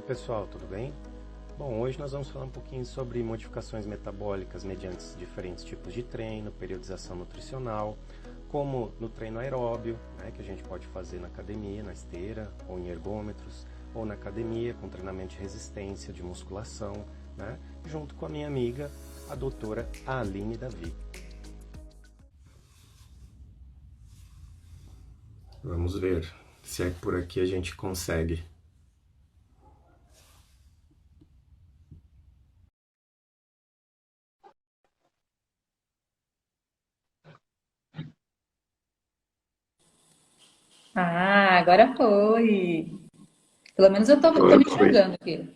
pessoal, tudo bem? Bom, hoje nós vamos falar um pouquinho sobre modificações metabólicas mediante diferentes tipos de treino, periodização nutricional, como no treino aeróbio, né, que a gente pode fazer na academia, na esteira, ou em ergômetros, ou na academia com treinamento de resistência, de musculação, né, junto com a minha amiga, a doutora Aline Davi. Vamos ver se é por aqui a gente consegue. Ah, agora foi. Pelo menos eu tô Agora me foi. enxergando aqui.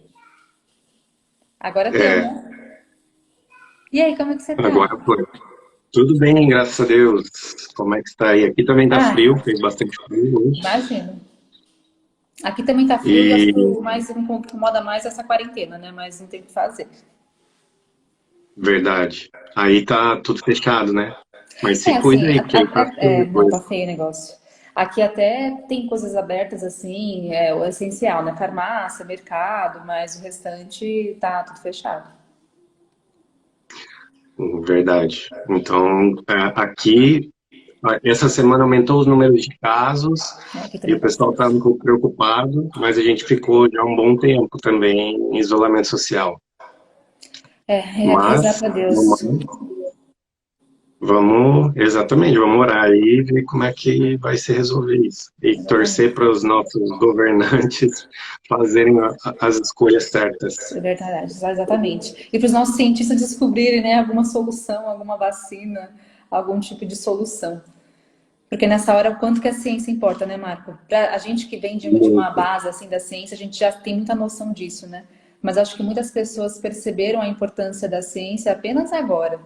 Agora deu, É, né? E aí, como é que você tá? agora foi. Tudo bem, graças a Deus. Como é que está aí? Aqui também tá Ah, frio, fez bastante frio hoje. imagino. Aqui também tá frio e acho que E, o mais me incomoda mais essa quarentena, né? Mas não tem o que fazer. verdade, aí tá tudo fechado, né? Mas se É, cuida assim, aí, porque aí tá frio não, depois. tá feio o negócio. Aqui até tem coisas abertas, assim, é o essencial, né? Farmácia, mercado, mas o restante tá tudo fechado. Verdade. Então, aqui, essa semana aumentou os números de casos É, aqui e também o tá pessoal assim. está um pouco preocupado, mas a gente ficou já um bom tempo também em isolamento social. É, rezar Mas, pra no Deus. mais, exatamente, vamos orar aí e ver como é que vai se resolver isso. E torcer Exatamente. para os nossos governantes fazerem as escolhas certas. É verdade, exatamente. E para os nossos cientistas descobrirem, né, alguma solução, alguma vacina, algum tipo de solução. Porque nessa hora, o quanto que a ciência importa, né, Marco? Pra a gente que vem de uma Muito. base assim da ciência, a gente já tem muita noção disso, né? Mas acho que muitas pessoas perceberam a importância da ciência apenas agora.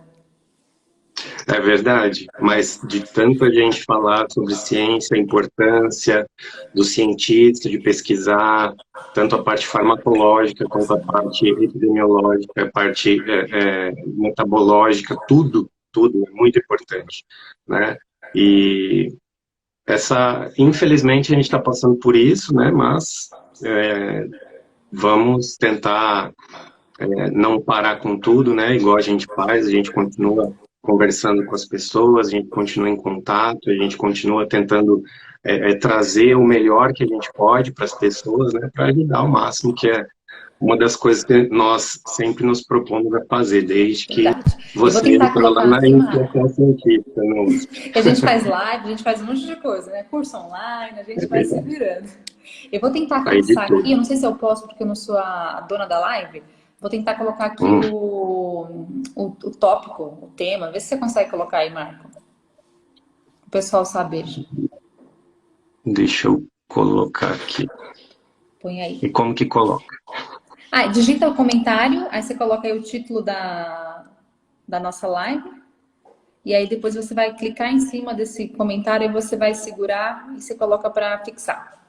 É verdade, mas de tanta gente falar sobre ciência, a importância do cientista, de pesquisar, tanto a parte farmacológica quanto a parte epidemiológica, a parte metabológica, tudo é muito importante, né? E infelizmente a gente está passando por isso, né? Mas vamos tentar não parar com tudo, né? Igual a gente faz, a gente continua conversando com as pessoas, a gente continua em contato, a gente continua tentando trazer o melhor que a gente pode para as pessoas, né? Para ajudar ao máximo, que é uma das coisas que nós sempre nos propomos a fazer, desde que Verdade. Eu vou você tentar entrou lá colocar na aqui, Marco. iniciação científica, no USP. E a gente faz live, a gente faz um monte de coisa, né? Curso online, a É gente vai se verdade. virando. Eu vou tentar Aí de fixar aqui, tudo. eu não sei se eu posso porque eu não sou a dona da live. Vou tentar colocar aqui Hum, o tópico, o tema. Vê se você consegue colocar aí, Marco. O pessoal saber. deixa eu colocar aqui. Põe E aí. como que coloca? Ah, digita o comentário, aí você coloca aí o título da nossa live. E aí depois você vai clicar em cima desse comentário e você vai segurar e você coloca para fixar.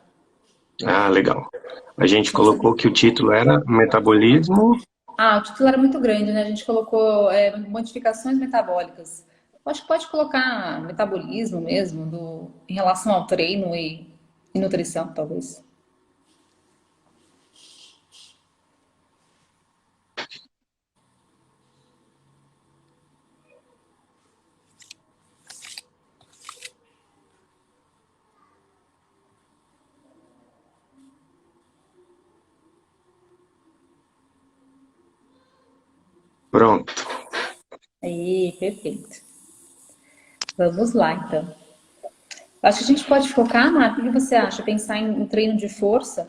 Ah, legal. A gente Senão você... colocou que o título era Metabolismo. Ah, o título era muito grande, né? A gente colocou modificações metabólicas. Eu acho que pode colocar metabolismo mesmo, em relação ao treino e nutrição, talvez. Pronto. Aí, perfeito. Vamos lá, então. Acho que a gente pode focar, Marco, o que você acha? Pensar em um treino de força?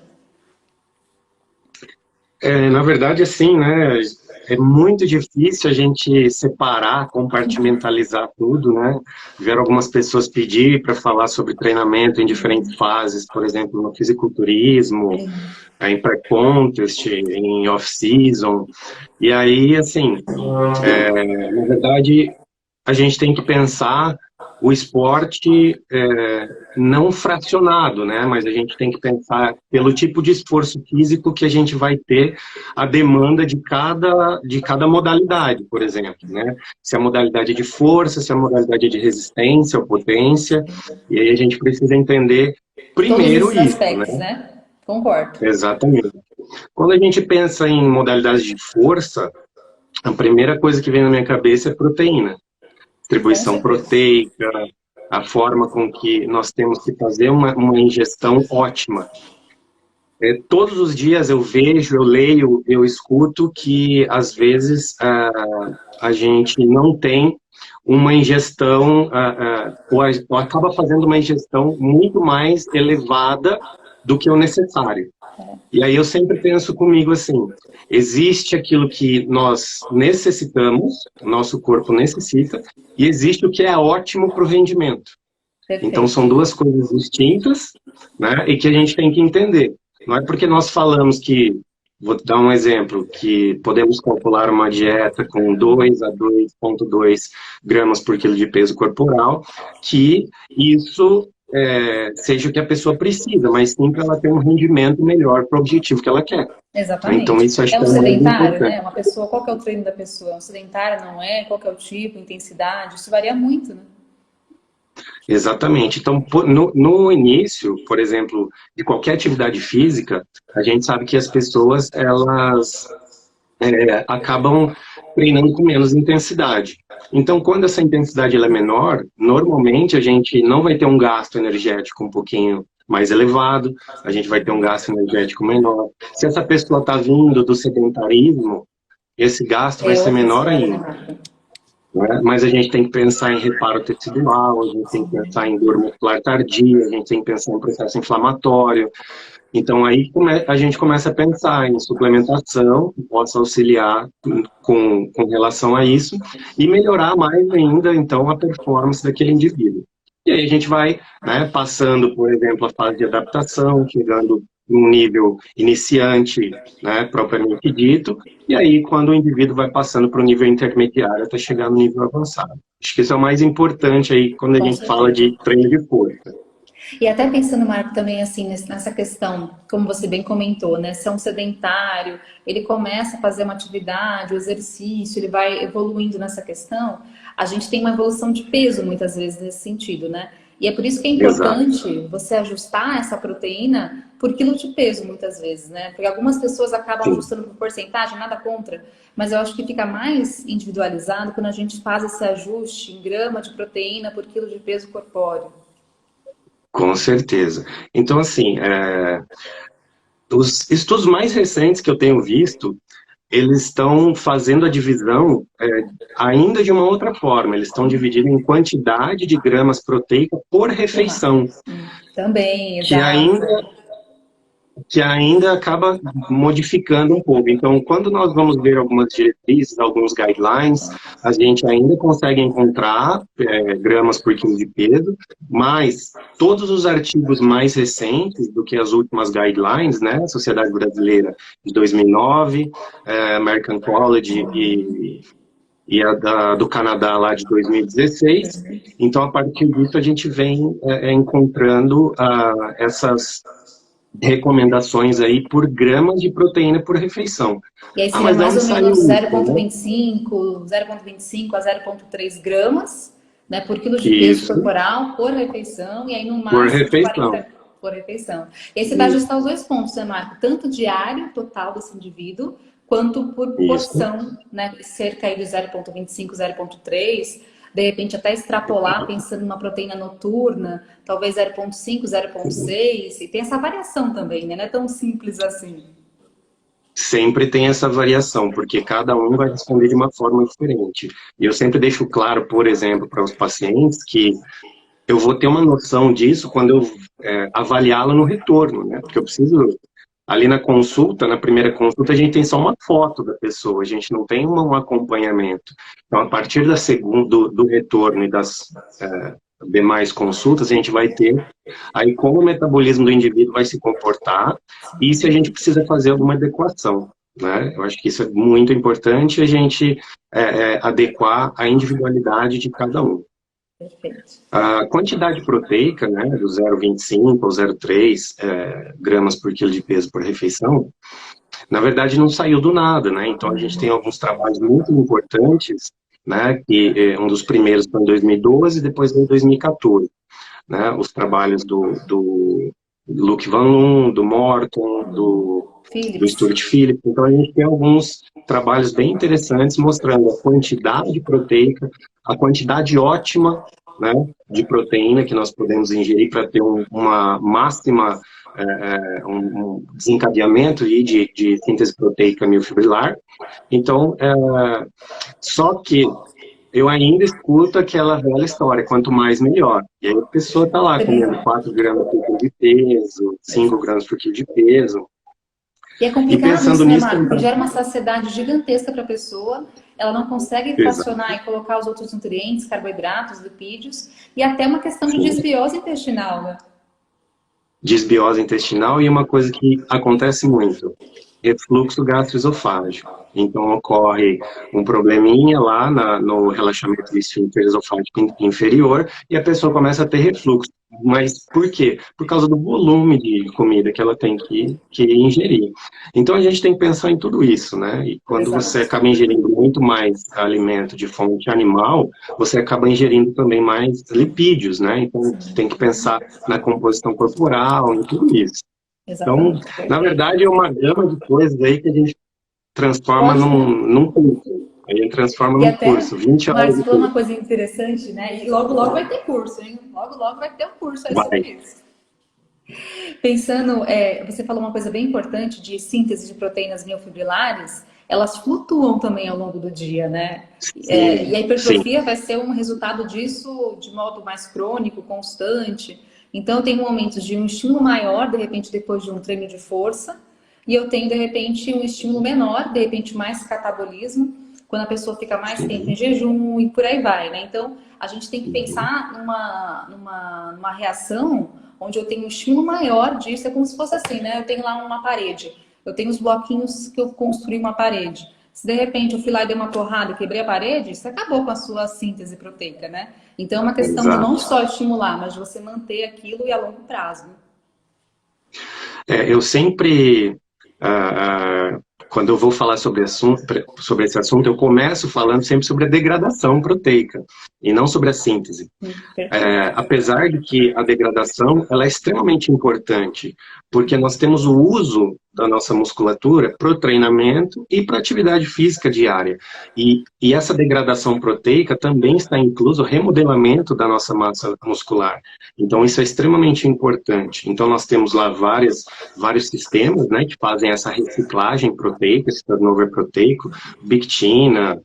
Na verdade, assim, né? É muito difícil a gente separar, compartimentalizar tudo, né? Vieram algumas pessoas pedir para falar sobre treinamento em diferentes fases, por exemplo, no fisiculturismo, em pré-contest, em off-season. E aí, assim, na verdade, a gente tem que pensar o esporte não fracionado, né? Mas a gente tem que pensar pelo tipo de esforço físico que a gente vai ter, a demanda de cada modalidade, por exemplo, né? Se a modalidade é de força, se a modalidade é de resistência ou potência, e aí a gente precisa entender Todos primeiro esses isso, né? aspectos, né? Concordo. Exatamente. Quando a gente pensa em modalidades de força, a primeira coisa que vem na minha cabeça é proteína. Distribuição proteica, a forma com que nós temos que fazer uma ingestão ótima. Todos os dias eu vejo, eu leio, eu escuto que, às vezes, a gente não tem uma ingestão, ou acaba fazendo uma ingestão muito mais elevada do que o necessário. E aí eu sempre penso comigo assim, existe aquilo que nós necessitamos, nosso corpo necessita, e existe o que é ótimo para o rendimento. Perfeito. Então são duas coisas distintas, né, e que a gente tem que entender. Não é porque nós falamos que, vou dar um exemplo, que podemos calcular uma dieta com 2 a 2,2 gramas por quilo de peso corporal, que isso seja o que a pessoa precisa, mas sim para ela ter um rendimento melhor para o objetivo que ela quer. Exatamente. Então isso acho que um sedentário, né? Uma pessoa, qual que é o treino da pessoa? É um sedentário, não é? Qual que é o tipo, intensidade? Isso varia muito, né? Exatamente. Então, no início, por exemplo, de qualquer atividade física, a gente sabe que as pessoas, elas acabam treinando com menos intensidade. Então, quando essa intensidade ela é menor, normalmente a gente não vai ter um gasto energético um pouquinho mais elevado, a gente vai ter um gasto energético menor. Se essa pessoa está vindo do sedentarismo, esse gasto vai ser menor ainda. Mas a gente tem que pensar em reparo tecidual, a gente tem que pensar em dor muscular tardia, a gente tem que pensar em processo inflamatório. Então aí a gente começa a pensar em suplementação que possa auxiliar com relação a isso e melhorar mais ainda então a performance daquele indivíduo. E aí a gente vai, né, passando, por exemplo, a fase de adaptação, chegando num nível iniciante, né, propriamente dito, e aí quando o indivíduo vai passando para o nível intermediário até chegar no nível avançado. Acho que isso é o mais importante aí quando a gente fala de treino de força. E até pensando, Marco, também assim, nessa questão, como você bem comentou, né? Se é um sedentário, ele começa a fazer uma atividade, o exercício, ele vai evoluindo nessa questão, a gente tem uma evolução de peso muitas vezes nesse sentido, né? E é por isso que é importante você ajustar essa proteína por quilo de peso, muitas vezes, né? Porque algumas pessoas acabam ajustando por porcentagem, nada contra, mas eu acho que fica mais individualizado quando a gente faz esse ajuste em grama de proteína por quilo de peso corpóreo. Com certeza. Então, assim, os estudos mais recentes que eu tenho visto, eles estão fazendo a divisão ainda de uma outra forma. Eles estão dividindo em quantidade de gramas proteicas por refeição. Também, exato. Que ainda acaba modificando um pouco. Então, quando nós vamos ver algumas diretrizes, alguns guidelines, a gente ainda consegue encontrar gramas por quilo de peso, mas todos os artigos mais recentes do que as últimas guidelines, né, Sociedade Brasileira de 2009, American College e a do Canadá lá de 2016, então a partir disso a gente vem encontrando essas recomendações aí por gramas de proteína por refeição. E aí seria mais ou menos 0,25 a 0,3 gramas, né, por quilo de peso corporal por refeição, e aí no máximo por refeição. 40 por refeição. E aí você vai ajustar os dois pontos, né, Marco? Tanto diário total desse indivíduo, quanto por porção, né, cerca aí de 0,25, 0,3, de repente até extrapolar, pensando numa proteína noturna, talvez 0,5, 0,6, e tem essa variação também, né? Não é tão simples assim. Sempre tem essa variação, porque cada um vai responder de uma forma diferente. E eu sempre deixo claro, por exemplo, para os pacientes que eu vou ter uma noção disso quando eu avaliá-la no retorno, né? Porque eu preciso... Ali na consulta, na primeira consulta, a gente tem só uma foto da pessoa, a gente não tem um acompanhamento. Então, a partir do retorno e das demais consultas, a gente vai ter aí como o metabolismo do indivíduo vai se comportar e se a gente precisa fazer alguma adequação, né? Eu acho que isso é muito importante, a gente adequar a individualidade de cada um. Perfeito. A quantidade proteica, né, do 0,25 ou 0,3 gramas por quilo de peso por refeição, na verdade não saiu do nada, né? Então a gente tem alguns trabalhos muito importantes, né, que um dos primeiros foi em 2012 e depois em 2014, né? Os trabalhos do Luc Van Loon, do Morton, do do Stuart Phillips. Então, a gente tem alguns trabalhos bem interessantes mostrando a quantidade proteica, a quantidade ótima, né, de proteína que nós podemos ingerir para ter uma máxima, um desencadeamento aí de síntese proteica miofibrilar. Então, só que eu ainda escuto aquela velha história, quanto mais melhor. E aí a pessoa está lá comendo 4 gramas por quilo de peso, 5 gramas por quilo de peso. E é complicado isso, né, Marco? Porque gera uma saciedade gigantesca para a pessoa, ela não consegue equacionar e colocar os outros nutrientes, carboidratos, lipídios, e até uma questão de desbiose intestinal, né? Desbiose intestinal e uma coisa que acontece muito, refluxo gastroesofágico. Então, ocorre um probleminha lá no relaxamento do esfíncter esofágico inferior e a pessoa começa a ter refluxo. Mas por quê? Por causa do volume de comida que ela tem que ingerir. Então, a gente tem que pensar em tudo isso, né? E quando você acaba ingerindo muito mais alimento de fonte animal, você acaba ingerindo também mais lipídios, né? Então, tem que pensar na composição corporal, em tudo isso. Então, na verdade, é uma gama de coisas aí que a gente transforma num curso. A gente transforma num curso. 20 horas. Mas falou uma coisa interessante, né? E logo, logo vai ter curso, hein? Logo, logo vai ter um curso aí sobre isso. Pensando, você falou uma coisa bem importante de síntese de proteínas miofibrilares, elas flutuam também ao longo do dia, né? E a hipertrofia vai ser um resultado disso de modo mais crônico, constante. Então, eu tenho momentos de um estímulo maior, de repente, depois de um treino de força, e eu tenho, de repente, um estímulo menor, de repente, mais catabolismo, quando a pessoa fica mais tempo em jejum e por aí vai, né? Então, a gente tem que pensar numa reação onde eu tenho um estímulo maior disso, é como se fosse assim, né? Eu tenho lá uma parede, eu tenho os bloquinhos que eu construí uma parede. Se de repente eu fui lá e dei uma porrada e quebrei a parede, isso acabou com a sua síntese proteica, né? Então é uma questão de não só estimular, mas de você manter aquilo e a longo prazo. Eu sempre, quando eu vou falar sobre esse assunto, eu começo falando sempre sobre a degradação proteica e não sobre a síntese. Apesar de que a degradação ela é extremamente importante, porque nós temos o uso da nossa musculatura para o treinamento e para a atividade física diária. E essa degradação proteica também está incluso o remodelamento da nossa massa muscular. Então, isso é extremamente importante. Então, nós temos lá vários sistemas, né, que fazem essa reciclagem proteica, esse turnover proteico, Bictina,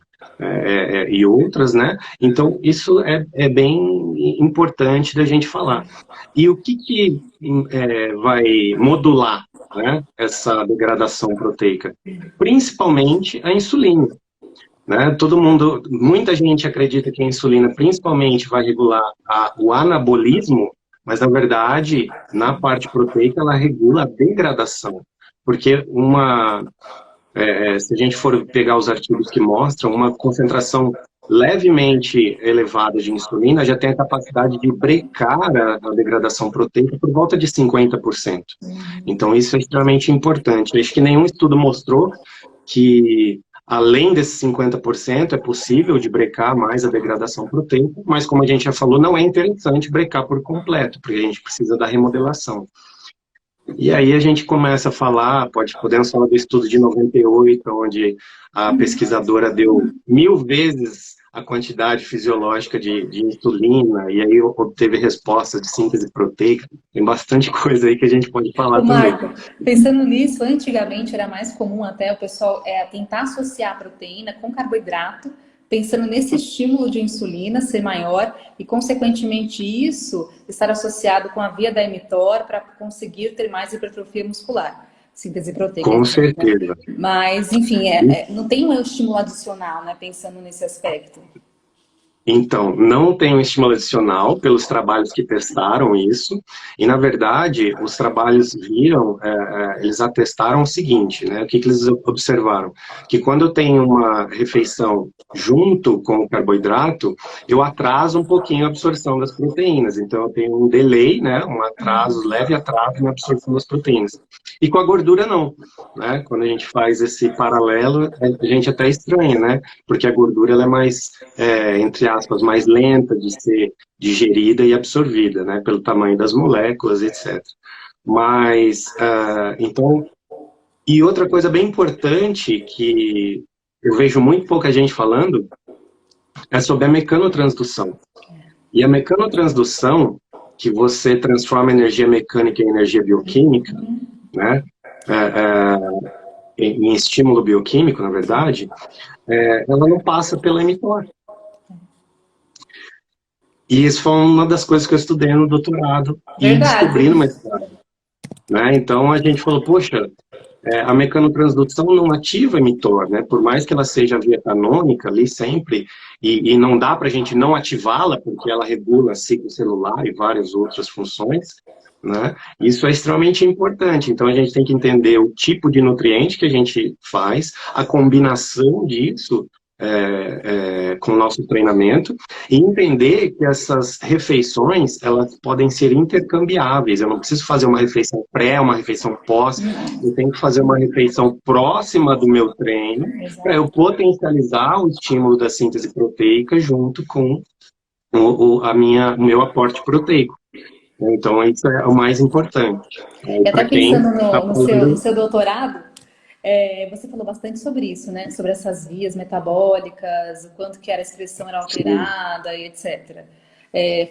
e outras, né? Então, isso é bem importante da gente falar. E o que vai modular, né, essa degradação proteica? Principalmente a insulina. Né? Muita gente acredita que a insulina principalmente vai regular o anabolismo, mas na verdade, na parte proteica, ela regula a degradação. Porque se a gente for pegar os artigos que mostram, uma concentração levemente elevada de insulina já tem a capacidade de brecar a degradação proteica por volta de 50%. Então, isso é extremamente importante. Acho que nenhum estudo mostrou que, além desses 50%, é possível de brecar mais a degradação proteica, mas, como a gente já falou, não é interessante brecar por completo, porque a gente precisa da remodelação. E aí a gente começa a falar, podemos falar do estudo de 98, onde a pesquisadora deu 1000 vezes a quantidade fisiológica de insulina, e aí obteve respostas de síntese proteica. Tem bastante coisa aí que a gente pode falar também. Marco, pensando nisso, antigamente era mais comum até o pessoal tentar associar a proteína com carboidrato, pensando nesse estímulo de insulina ser maior e, consequentemente, isso estar associado com a via da mTOR para conseguir ter mais hipertrofia muscular, síntese proteica. Com certeza. Mas, enfim, não tem um estímulo adicional, né, pensando nesse aspecto. Então, não tem um estímulo adicional pelos trabalhos que testaram isso, e na verdade, os trabalhos eles atestaram o seguinte, né? O que eles observaram? Que quando eu tenho uma refeição junto com o carboidrato, eu atraso um pouquinho a absorção das proteínas, então eu tenho um delay, né? Um atraso, leve atraso na absorção das proteínas. E com a gordura não, né? Quando a gente faz esse paralelo, a gente até estranha, né? Porque a gordura ela é mais, entre aspas, mais lenta de ser digerida e absorvida, né, pelo tamanho das moléculas, etc. Mas, então, E outra coisa bem importante que eu vejo muito pouca gente falando é sobre a mecanotransdução. E a mecanotransdução, que você transforma energia mecânica em energia bioquímica, né, em estímulo bioquímico, na verdade, ela não passa pela mTOR. E isso foi uma das coisas que eu estudei no doutorado e descobri no mestrado. Né? Então a gente falou, poxa, a mecanotransdução não ativa a mTOR, né? Por mais que ela seja via canônica ali sempre, e não dá para a gente não ativá-la, porque ela regula ciclo celular e várias outras funções, né? Isso é extremamente importante. Então a gente tem que entender o tipo de nutriente que a gente faz, a combinação disso com o nosso treinamento, e entender que essas refeições, elas podem ser intercambiáveis. Eu não preciso fazer uma refeição pré, uma refeição pós, eu tenho que fazer uma refeição próxima do meu treino, para eu potencializar o estímulo da síntese proteica junto com o meu aporte proteico. Então, isso é o mais importante. E até pensando no seu doutorado, você falou bastante sobre isso, né? Sobre essas vias metabólicas, o quanto que a expressão era alterada e etc.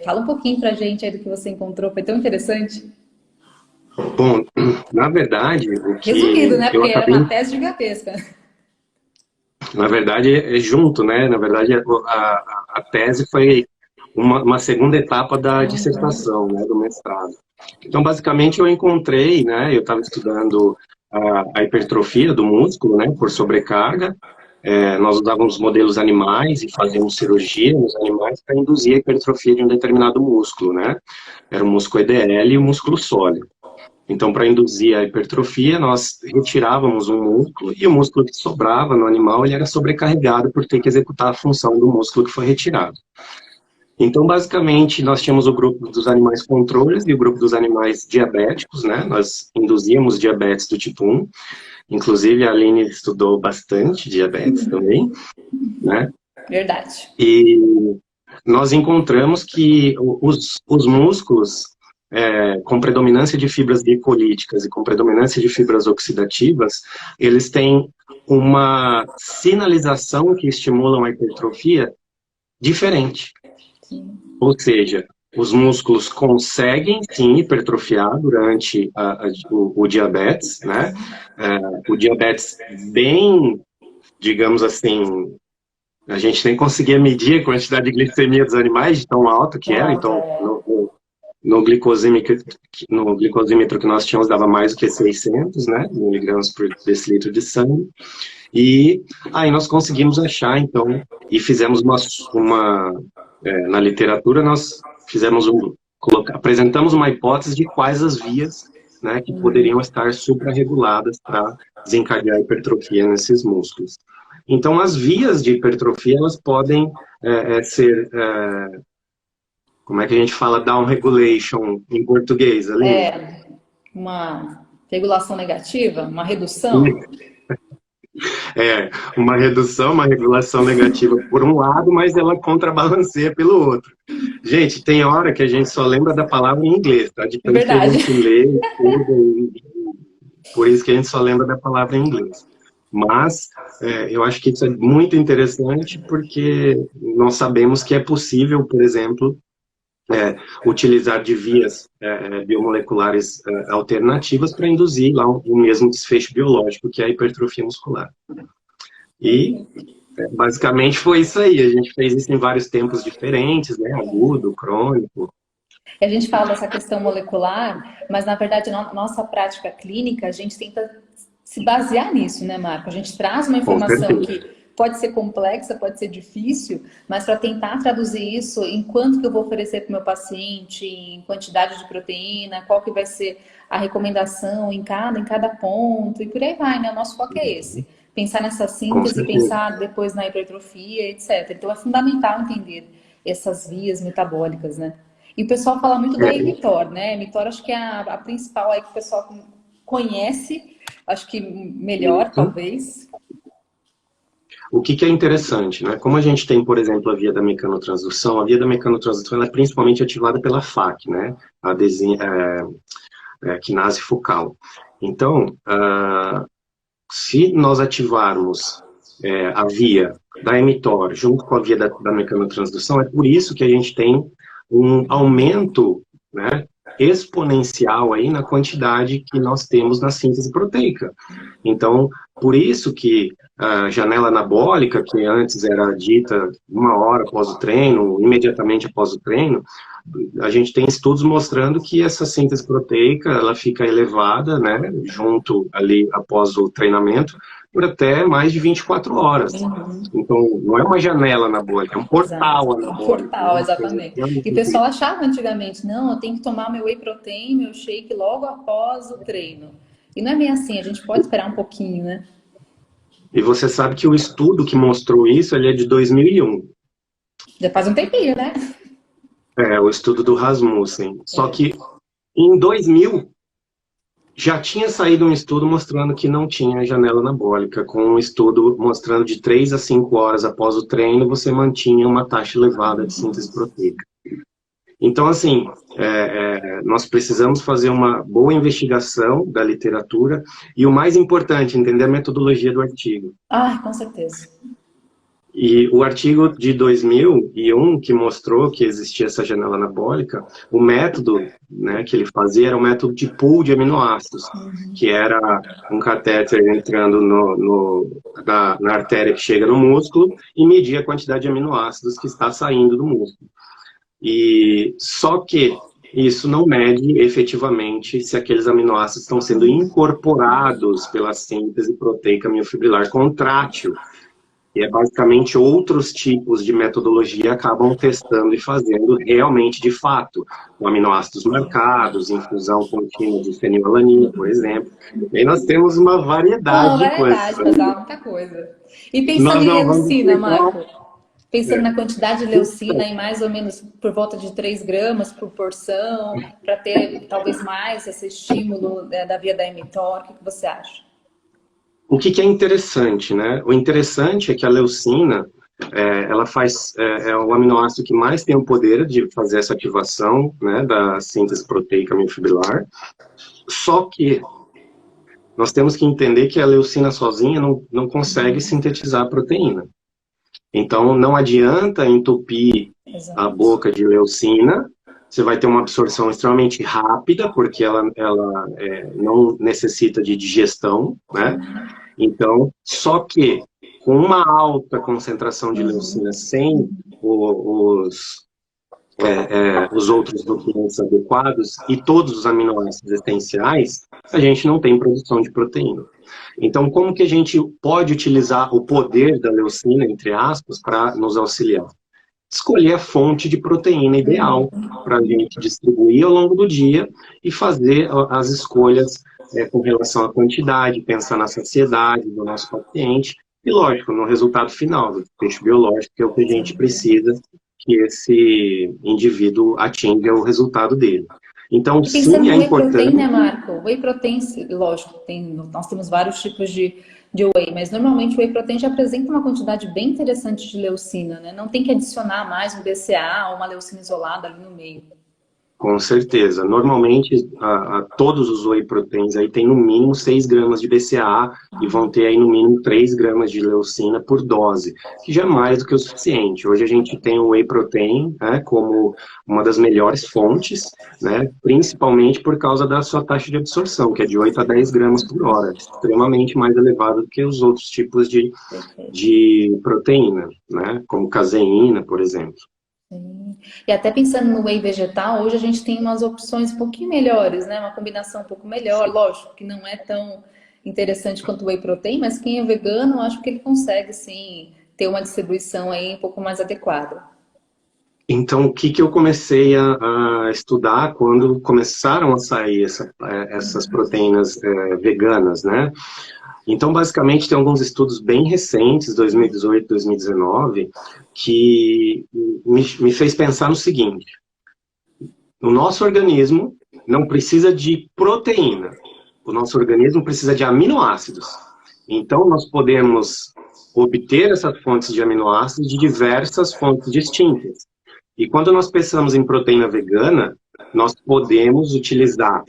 Fala um pouquinho pra gente aí do que você encontrou, foi tão interessante. Bom, na verdade... Resumido, né? Porque era uma tese gigantesca. Na verdade, é junto, né? Na verdade, a tese foi uma segunda etapa da dissertação, né? Do mestrado. Então, basicamente, eu encontrei, né? Eu estava estudando a hipertrofia do músculo, né, por sobrecarga. Nós usávamos modelos animais e fazíamos cirurgia nos animais para induzir a hipertrofia de um determinado músculo, né? Era o músculo EDL e o músculo sólido. Então, para induzir a hipertrofia, nós retirávamos um músculo e o músculo que sobrava no animal, ele era sobrecarregado por ter que executar a função do músculo que foi retirado. Então, basicamente, nós tínhamos o grupo dos animais controles e o grupo dos animais diabéticos, né? Nós induzíamos diabetes do tipo 1. Inclusive, a Aline estudou bastante diabetes também, né? Verdade. E nós encontramos que os músculos com predominância de fibras glicolíticas e com predominância de fibras oxidativas, eles têm uma sinalização que estimulam a hipertrofia diferente. Ou seja, os músculos conseguem, sim, hipertrofiar durante o diabetes, né? O diabetes bem, digamos assim, a gente nem conseguia medir a quantidade de glicemia dos animais de tão alto que era, então no glicosímetro que nós tínhamos dava mais do que 600, né, miligramas por decilitro de sangue. E aí nós conseguimos achar, então, e fizemos na literatura nós apresentamos uma hipótese de quais as vias, né, que poderiam estar suprarreguladas para desencadear a hipertrofia nesses músculos. Então, as vias de hipertrofia, elas podem ser, como é que a gente fala down regulation em português ali? Uma regulação negativa, uma redução. Uma redução, uma regulação negativa por um lado, mas ela contrabalanceia pelo outro. Gente, tem hora que a gente só lembra da palavra em inglês, tá? De tanto que a gente lê, por isso que a gente só lembra da palavra em inglês. Mas eu acho que isso é muito interessante porque nós sabemos que é possível, por exemplo, utilizar de vias biomoleculares alternativas para induzir lá o mesmo desfecho biológico, que é a hipertrofia muscular. E basicamente foi isso aí, a gente fez isso em vários tempos diferentes, né, agudo, crônico. A gente fala dessa questão molecular, mas na verdade na nossa prática clínica a gente tenta se basear nisso, né, Marco? A gente traz uma informação que pode ser complexa, pode ser difícil, mas para tentar traduzir isso em quanto que eu vou oferecer para o meu paciente, em quantidade de proteína, qual que vai ser a recomendação em cada ponto, e por aí vai, né? O nosso foco é esse. Pensar nessa síntese, pensar depois na hipertrofia, etc. Então é fundamental entender essas vias metabólicas, né? E o pessoal fala muito da mTOR, né? mTOR acho que é a principal aí que o pessoal conhece, acho que melhor, talvez. O que é interessante, né? Como a gente tem, por exemplo, a via da mecanotransdução, a via da mecanotransdução ela é principalmente ativada pela FAC, né? A quinase focal. Então, se nós ativarmos a via da mTOR junto com a via da mecanotransdução, é por isso que a gente tem um aumento, né, exponencial aí na quantidade que nós temos na síntese proteica. Então, por isso que a janela anabólica, que antes era dita 1 hora após o treino, imediatamente após o treino, a gente tem estudos mostrando que essa síntese proteica, ela fica elevada, né, junto ali após o treinamento, por até mais de 24 horas. Então, não é uma janela anabólica, é um portal anabólico. Um portal, exatamente. E o pessoal achava antigamente, não, eu tenho que tomar meu whey protein, meu shake logo após o treino. E não é bem assim, a gente pode esperar um pouquinho, né? E você sabe que o estudo que mostrou isso, ele é de 2001. Já faz um tempinho, né? O estudo do Rasmussen. Só que em 2000, já tinha saído um estudo mostrando que não tinha janela anabólica, com um estudo mostrando de 3 a 5 horas após o treino, você mantinha uma taxa elevada de síntese proteica. Então, assim, nós precisamos fazer uma boa investigação da literatura e o mais importante, entender a metodologia do artigo. Com certeza. E o artigo de 2001, que mostrou que existia essa janela anabólica, o método, né, que ele fazia era um método de pool de aminoácidos, que era um catéter entrando na artéria que chega no músculo e medir a quantidade de aminoácidos que está saindo do músculo. E só que isso não mede efetivamente se aqueles aminoácidos estão sendo incorporados pela síntese proteica miofibrilar contrátil. E basicamente outros tipos de metodologia acabam testando e fazendo realmente, de fato, com aminoácidos marcados, infusão contínua de fenilalanina, por exemplo. E aí nós temos uma variedade de coisas. Mas dá muita coisa. E pensando em leucina, Marco, pensando na quantidade de leucina em mais ou menos por volta de 3 gramas por porção, para ter talvez mais esse estímulo da via da mTOR, o que você acha? O que é interessante, né? O interessante é que a leucina, ela é o aminoácido que mais tem o poder de fazer essa ativação, né, da síntese proteica miofibrilar. Só que nós temos que entender que a leucina sozinha não consegue sintetizar a proteína. Então, não adianta entupir a boca de leucina, você vai ter uma absorção extremamente rápida, porque ela não necessita de digestão, né? Então, só que com uma alta concentração de leucina sem os outros nutrientes adequados e todos os aminoácidos essenciais, a gente não tem produção de proteína. Então, como que a gente pode utilizar o poder da leucina, entre aspas, para nos auxiliar? Escolher a fonte de proteína ideal para a gente distribuir ao longo do dia e fazer as escolhas com relação à quantidade, pensar na saciedade do nosso paciente e, lógico, no resultado final do desfecho biológico, que é o que a gente precisa que esse indivíduo atinja o resultado dele. Então, sim, é importante... Whey protein, né, Marco? Whey protein, lógico, nós temos vários tipos de whey, mas normalmente o whey protein já apresenta uma quantidade bem interessante de leucina, né? Não tem que adicionar mais um BCA ou uma leucina isolada ali no meio. Com certeza. Normalmente, todos os whey proteins aí tem no mínimo 6 gramas de BCAA e vão ter aí no mínimo 3 gramas de leucina por dose, que já é mais do que o suficiente. Hoje a gente tem o whey protein, né, como uma das melhores fontes, né, principalmente por causa da sua taxa de absorção, que é de 8 a 10 gramas por hora, extremamente mais elevada do que os outros tipos de proteína, né, como caseína, por exemplo. Sim. E até pensando no whey vegetal, hoje a gente tem umas opções um pouquinho melhores, né? Uma combinação um pouco melhor, lógico que não é tão interessante quanto o whey protein, mas quem é vegano, eu acho que ele consegue, sim, ter uma distribuição aí um pouco mais adequada. Então, o que eu comecei a estudar quando começaram a sair essas proteínas veganas, né? Então, basicamente, tem alguns estudos bem recentes, 2018, 2019, que me fez pensar no seguinte: o nosso organismo não precisa de proteína, o nosso organismo precisa de aminoácidos. Então, nós podemos obter essas fontes de aminoácidos de diversas fontes distintas. E quando nós pensamos em proteína vegana, nós podemos utilizar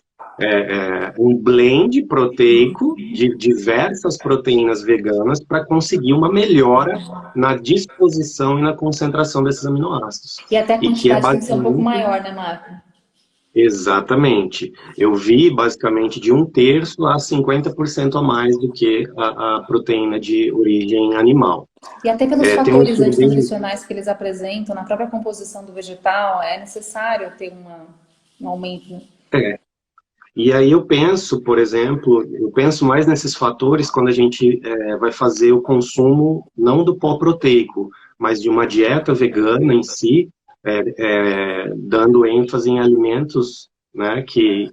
um blend proteico de diversas proteínas veganas para conseguir uma melhora na disposição e na concentração desses aminoácidos. E até a E que é quantidade tem que ser um pouco basicamente... maior, né, Marco? Exatamente. Eu vi basicamente de 1/3 a 50% a mais do que a proteína de origem animal. E até pelos Tem um fatores estudo bem... antinutricionais que eles apresentam, na própria composição do vegetal, é necessário ter um aumento, né? E aí eu penso, por exemplo, mais nesses fatores quando a gente vai fazer o consumo não do pó proteico, mas de uma dieta vegana em si, dando ênfase em alimentos, né, que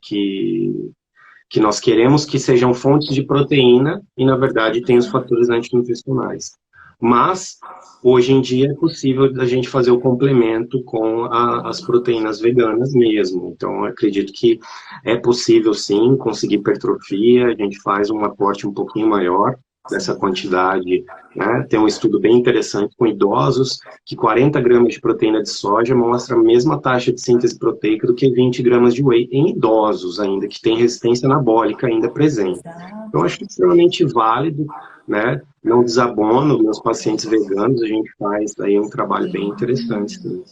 nós queremos que sejam fontes de proteína e, na verdade, tem os fatores antinutricionais. Mas, hoje em dia, é possível a gente fazer o complemento com as proteínas veganas mesmo. Então, eu acredito que é possível, sim, conseguir hipertrofia, a gente faz um aporte um pouquinho maior dessa quantidade, né? Tem um estudo bem interessante com idosos, que 40 gramas de proteína de soja mostra a mesma taxa de síntese proteica do que 20 gramas de whey em idosos ainda, que tem resistência anabólica ainda presente. Então, acho extremamente válido, né? Não desabono meus pacientes veganos, a gente faz aí um trabalho bem interessante também.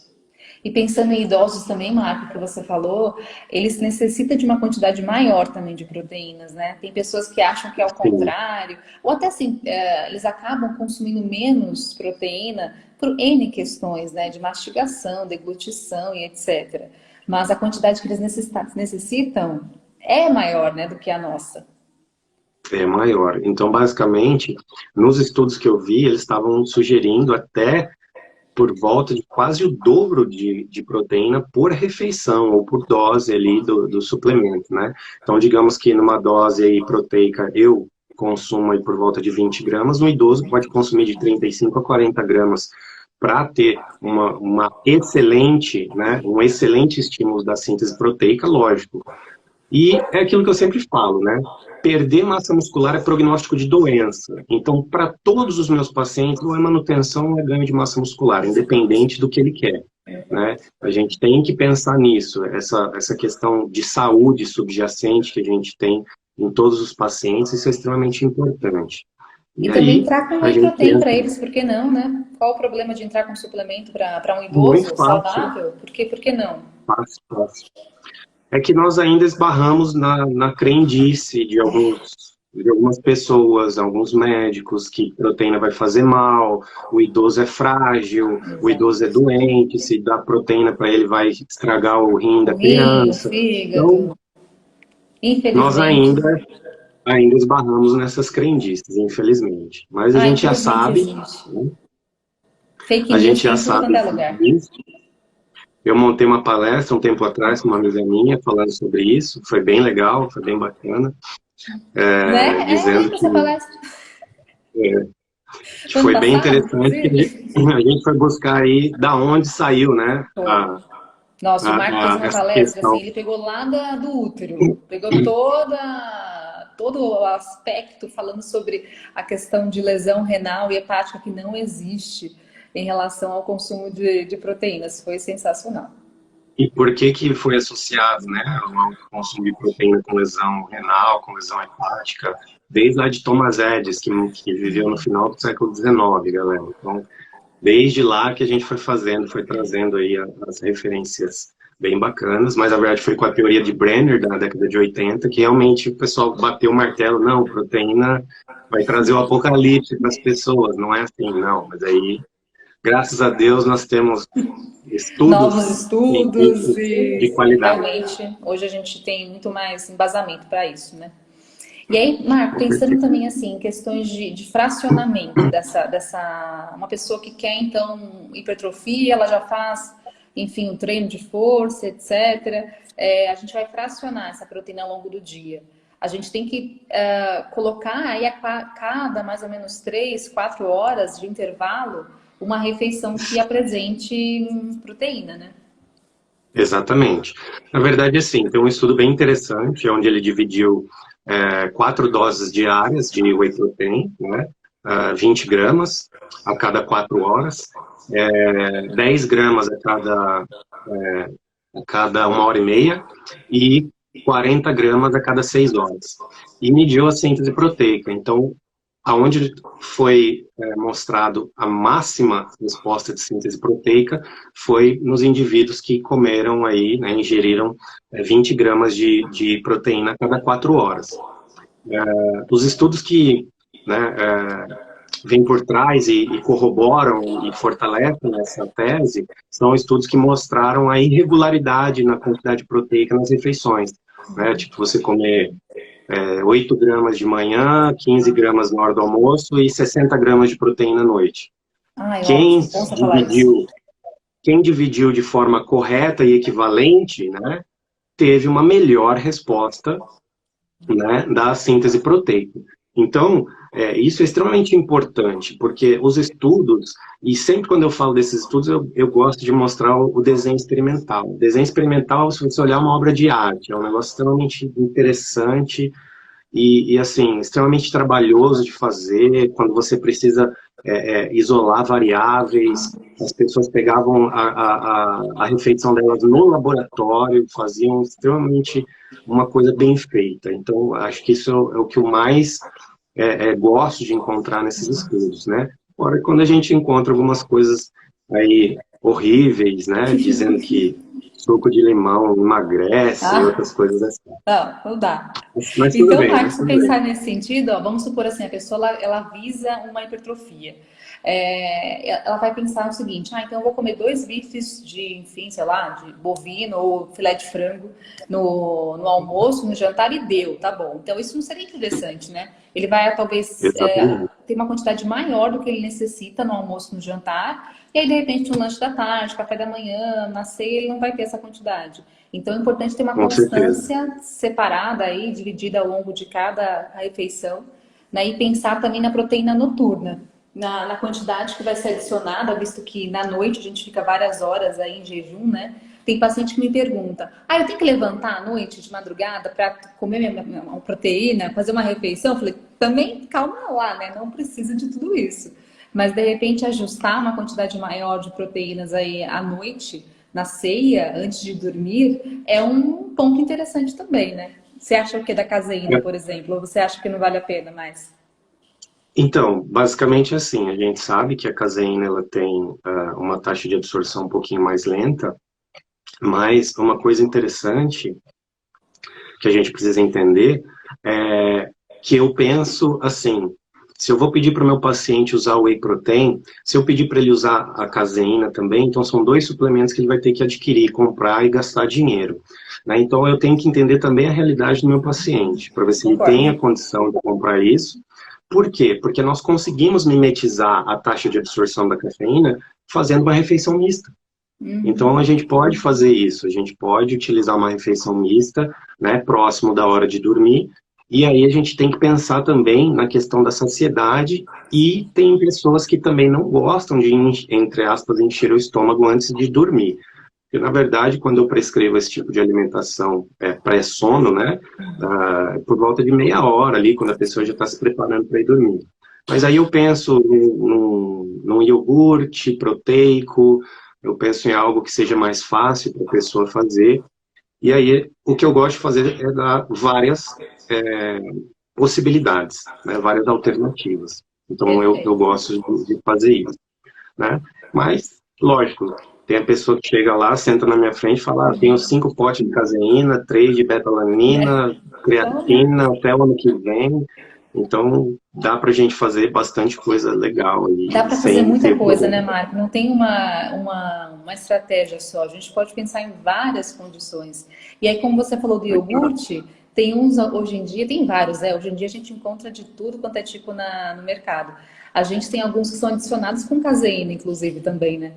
E pensando em idosos também, Marco, que você falou, eles necessitam de uma quantidade maior também de proteínas, né? Tem pessoas que acham que é o Sim. contrário, ou até assim, eles acabam consumindo menos proteína por N questões, né? De mastigação, deglutição e etc. Mas a quantidade que eles necessitam é maior, né, do que a nossa. É maior. Então, basicamente, nos estudos que eu vi, eles estavam sugerindo até por volta de quase o dobro de proteína por refeição ou por dose ali do suplemento, né? Então, digamos que numa dose aí proteica eu consumo aí por volta de 20 gramas, um idoso pode consumir de 35 a 40 gramas para ter uma excelente, né, um excelente estímulo da síntese proteica, lógico. E é aquilo que eu sempre falo, né? Perder massa muscular é prognóstico de doença. Então, para todos os meus pacientes, ou é manutenção ou é ganho de massa muscular, independente do que ele quer, né? A gente tem que pensar nisso, essa questão de saúde subjacente que a gente tem em todos os pacientes, isso é extremamente importante. E E também aí, entrar com a whey gente protein para pensa eles, por que não, né? Qual o problema de entrar com suplemento para um muito idoso fácil, saudável? Por que não? fácil, fácil. É que nós ainda esbarramos na crendice de algumas pessoas, alguns médicos, que proteína vai fazer mal, o idoso é frágil, o idoso é doente, se dá proteína para ele vai estragar o rim O da rim, o criança. Então, fígado, nós infelizmente. ainda esbarramos nessas crendiças, infelizmente. Mas a Ah, gente já infelizmente sabe, existe. né? Fake A news gente tem já em tudo quanto sabe é lugar. disso. Eu montei uma palestra um tempo atrás com uma amiga minha falando sobre isso, foi bem legal, foi bem bacana, Né? É, eu dizendo lembro que dessa palestra. Do ano foi bem passado, interessante que inclusive. a gente foi buscar aí da onde saiu, né, Foi. Nossa, o Marco fez uma essa palestra assim, questão. ele pegou lá do útero, pegou todo o aspecto falando sobre a questão de lesão renal e hepática que não existe em relação ao consumo de proteínas. Foi sensacional. E por que que foi associado, né, ao consumo de proteína com lesão renal, com lesão hepática, desde lá de Thomas Edison, que viveu no final do século XIX, galera. Então, desde lá que a gente foi fazendo, foi trazendo aí as referências bem bacanas, mas na verdade foi com a teoria de Brenner, da década de 80, que realmente o pessoal bateu o martelo, não, proteína vai trazer o apocalipse para as pessoas, não é assim, não, mas aí, graças a Deus, nós temos Novos estudos estudos científicos de e qualidade. realmente hoje a gente tem muito mais embasamento para isso, né? E aí, Marco, Com pensando certeza. também assim, em questões de fracionamento uma pessoa que quer então hipertrofia, ela já faz, enfim, um treino de força, etc. A gente vai fracionar essa proteína ao longo do dia. A gente tem que colocar aí a cada mais ou menos 3, 4 horas de intervalo uma refeição que apresente proteína, né? Exatamente. Na verdade, assim, tem um estudo bem interessante, onde ele dividiu 4 doses diárias de whey protein, né? 20 gramas a cada 4 horas, 10 gramas a cada 1 hora e meia, e 40 gramas a cada 6 horas. E mediu a síntese proteica. Então, aonde foi mostrado a máxima resposta de síntese proteica foi nos indivíduos que comeram aí, né, ingeriram 20 gramas de proteína a cada 4 horas. Os estudos que, né, vêm por trás e corroboram e fortalecem essa tese são estudos que mostraram a irregularidade na quantidade proteica nas refeições. Né? Tipo, você comer 8 gramas de manhã, 15 gramas na hora do almoço e 60 gramas de proteína à noite. Quem dividiu de forma correta e equivalente, né, teve uma melhor resposta, né, da síntese proteica. Então, isso é extremamente importante, porque os estudos, e sempre quando eu falo desses estudos, eu gosto de mostrar o desenho experimental. O desenho experimental, se você olhar, é uma obra de arte, é um negócio extremamente interessante e assim, extremamente trabalhoso de fazer, quando você precisa isolar variáveis. As pessoas pegavam a refeição delas no laboratório, faziam extremamente uma coisa bem feita. Então, acho que isso é o que eu mais gosto de encontrar nesses estudos, né? Agora, quando a gente encontra algumas coisas aí horríveis, né? Dizendo que suco de limão emagrece e outras coisas assim. Não dá. Mas então, bem, Marcos, se pensar nesse sentido, ó, vamos supor assim, a pessoa ela visa uma hipertrofia. Ela vai pensar o seguinte, então eu vou comer 2 bifes de, enfim, sei lá, de bovino ou filé de frango no almoço, no jantar e deu, tá bom. Então isso não seria interessante, né? Ele vai talvez ter uma quantidade maior do que ele necessita no almoço, no jantar, e aí de repente no lanche da tarde, café da manhã, na ceia, ele não vai ter essa quantidade. Então é importante ter uma constância separada aí, dividida ao longo de cada refeição, né? E pensar também na proteína noturna. Na quantidade que vai ser adicionada, visto que na noite a gente fica várias horas aí em jejum, né? Tem paciente que me pergunta, eu tenho que levantar à noite, de madrugada, para comer minha proteína, fazer uma refeição? Eu falei, também calma lá, né? Não precisa de tudo isso. Mas, de repente, ajustar uma quantidade maior de proteínas aí à noite, na ceia, antes de dormir, é um ponto interessante também, né? Você acha o que da caseína, por exemplo? Ou você acha que não vale a pena mais? Então, basicamente assim, a gente sabe que a caseína ela tem uma taxa de absorção um pouquinho mais lenta, mas uma coisa interessante que a gente precisa entender é que eu penso assim, se eu vou pedir para o meu paciente usar o whey protein, se eu pedir para ele usar a caseína também, então são 2 suplementos que ele vai ter que adquirir, comprar e gastar dinheiro. Né? Então eu tenho que entender também a realidade do meu paciente, para ver se ele tem a condição de comprar isso. Por quê? Porque nós conseguimos mimetizar a taxa de absorção da cafeína fazendo uma refeição mista. Então a gente pode fazer isso, a gente pode utilizar uma refeição mista, né, próximo da hora de dormir, e aí a gente tem que pensar também na questão da saciedade, e tem pessoas que também não gostam de, entre aspas, encher o estômago antes de dormir. Porque, na verdade, quando eu prescrevo esse tipo de alimentação pré-sono, né, por volta de meia hora ali, quando a pessoa já está se preparando para ir dormir. Mas aí eu penso num iogurte proteico, eu penso em algo que seja mais fácil para a pessoa fazer. E aí, o que eu gosto de fazer é dar várias possibilidades, né, várias alternativas. Então, eu gosto de fazer isso. Né? Mas, lógico, tem a pessoa que chega lá, senta na minha frente e fala, tenho 5 potes de caseína, 3 de betalanina, creatina, até o ano que vem. Então, dá pra gente fazer bastante coisa legal. Dá para fazer muita coisa, né, Marco? Não tem uma estratégia só. A gente pode pensar em várias condições. E aí, como você falou do iogurte, tem uns, hoje em dia, tem vários, Hoje em dia a gente encontra de tudo quanto é tipo no mercado. A gente tem alguns que são adicionados com caseína, inclusive, também, né?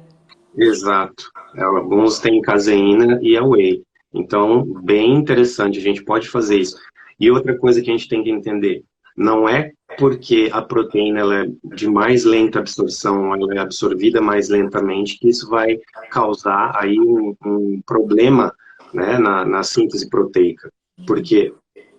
Exato. Alguns têm caseína e é whey. Então, bem interessante, a gente pode fazer isso. E outra coisa que a gente tem que entender, não é porque a proteína ela é de mais lenta absorção, ela é absorvida mais lentamente, que isso vai causar aí um problema, né, na síntese proteica. Porque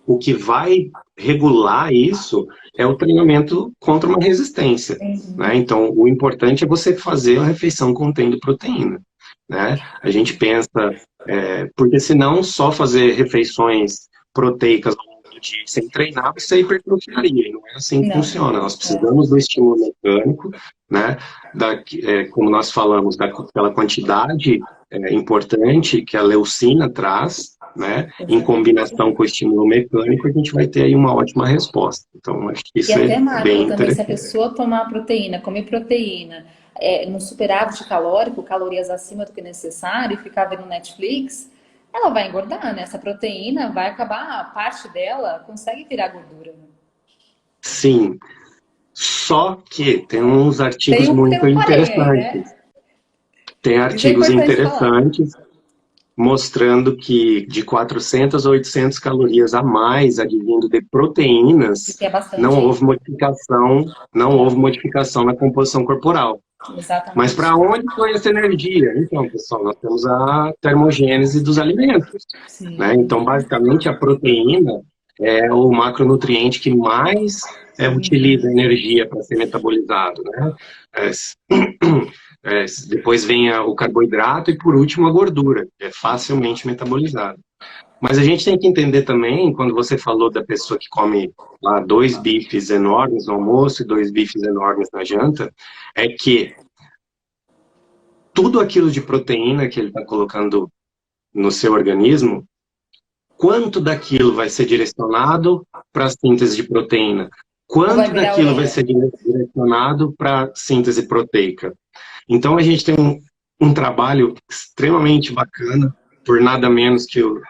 o que vai regular isso é o treinamento contra uma resistência. Né? Então, o importante é você fazer a refeição contendo proteína. né? A gente pensa, porque senão só fazer refeições proteicas ao longo do dia sem treinar, você hipertrofiaria, e não é assim que Não. funciona. Nós precisamos do estímulo mecânico, né? Como nós falamos, daquela quantidade importante que a leucina traz, né? Em combinação com o estímulo mecânico, a gente vai ter aí uma ótima resposta. Então, acho que E isso até, é bem Marco, também se a interessante. pessoa tomar proteína, comer proteína, no superávit calórico, calorias acima do que necessário, e ficar vendo Netflix, ela vai engordar, né? Essa proteína vai acabar, a parte dela consegue virar gordura. Né? Sim, só que tem uns artigos Tem muito um porém aí, né? interessantes. Tem Isso é artigos importante falar. interessantes mostrando que de 400 a 800 calorias a mais advindo de O proteínas, que é bastante, hein? não houve modificação na composição corporal. Mas Exatamente. para onde foi essa energia? Então, pessoal, nós temos a termogênese dos alimentos, né? Sim. Então, basicamente, a proteína é o macronutriente que mais utiliza energia para ser metabolizado, né? É, depois vem o carboidrato e, por último, a gordura, que é facilmente metabolizado. Mas a gente tem que entender também, quando você falou da pessoa que come lá 2 bifes enormes no almoço e 2 bifes enormes na janta, é que tudo aquilo de proteína que ele está colocando no seu organismo, quanto daquilo vai ser direcionado para a síntese de proteína? Ou vai Quanto virar daquilo vai orelha? ser direcionado para a síntese proteica? Então, a gente tem um trabalho extremamente bacana, por nada menos que o